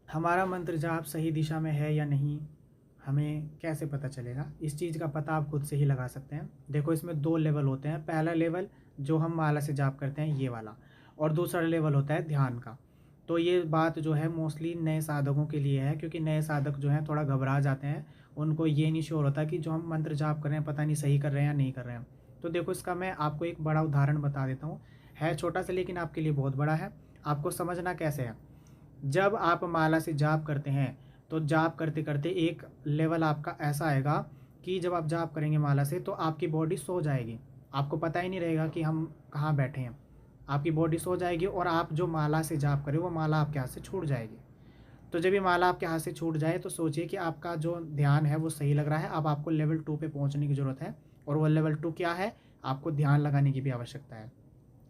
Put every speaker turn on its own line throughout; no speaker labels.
हमारा मंत्र जाप सही दिशा में है या नहीं, हमें कैसे पता चलेगा? इस चीज़ का पता आप खुद से ही लगा सकते हैं। देखो, इसमें 2 लेवल होते हैं। पहला लेवल जो हम माला से जाप करते हैं, ये वाला, और दूसरा लेवल होता है ध्यान का। तो ये बात जो है मोस्टली नए साधकों के लिए है, क्योंकि नए साधक जो हैं थोड़ा घबरा जाते हैं। उनको ये नहीं श्योर होता कि जो हम मंत्र जाप कर रहे हैं पता नहीं सही कर रहे हैं या नहीं कर रहे हैं। तो देखो, इसका मैं आपको एक बड़ा उदाहरण बता देता हूँ। है छोटा सा लेकिन आपके लिए बहुत बड़ा है। आपको समझना कैसे है? जब आप माला से जाप करते हैं तो जाप करते करते एक लेवल आपका ऐसा आएगा कि जब आप जाप करेंगे माला से तो आपकी बॉडी सो जाएगी। आपको पता ही नहीं रहेगा कि हम कहाँ बैठे हैं। आपकी बॉडी सो जाएगी और आप जो माला से जाप करें वो माला आपके हाथ से छूट जाएगी। तो जब ये माला आपके हाथ से छूट जाए तो सोचिए कि आपका जो ध्यान है वो सही लग रहा है। अब आपको लेवल 2 पे पहुंचने की ज़रूरत है। और वो लेवल 2 क्या है? आपको ध्यान लगाने की भी आवश्यकता है।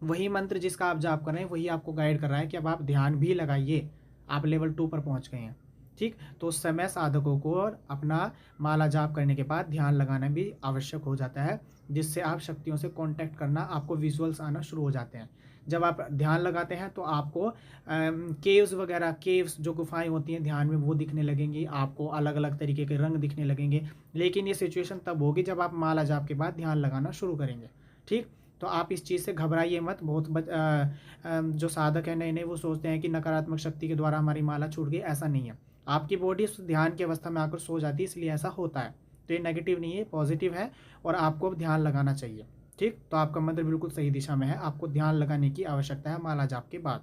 वही मंत्र जिसका आप जाप कर रहे हैं वही आपको गाइड कर रहा है कि अब आप ध्यान भी लगाइए। आप लेवल 2 पर पहुंच गए हैं। ठीक, तो उस समय साधकों को अपना माला जाप करने के बाद ध्यान लगाना भी आवश्यक हो जाता है, जिससे आप शक्तियों से कांटेक्ट करना, आपको विजुअल्स आना शुरू हो जाते हैं। जब आप ध्यान लगाते हैं तो आपको केव्स वगैरह, केव्स जो गुफाएं होती हैं ध्यान में, वो दिखने लगेंगी। आपको अलग अलग तरीके के रंग दिखने लगेंगे। लेकिन ये सिचुएशन तब होगी जब आप माला जाप के बाद ध्यान लगाना शुरू करेंगे। ठीक, तो आप इस चीज़ से घबराइए मत। जो साधक है नए नए, वो सोचते हैं कि नकारात्मक शक्ति के द्वारा हमारी माला छूट गई। ऐसा नहीं है। आपकी बॉडी उस ध्यान की अवस्था में आकर सो जाती है, इसलिए ऐसा होता है। तो ये नेगेटिव नहीं है, पॉजिटिव है। और आपको अब ध्यान लगाना चाहिए। ठीक, तो आपका मंत्र बिल्कुल सही दिशा में है। आपको ध्यान लगाने की आवश्यकता है माला जाप के बाद।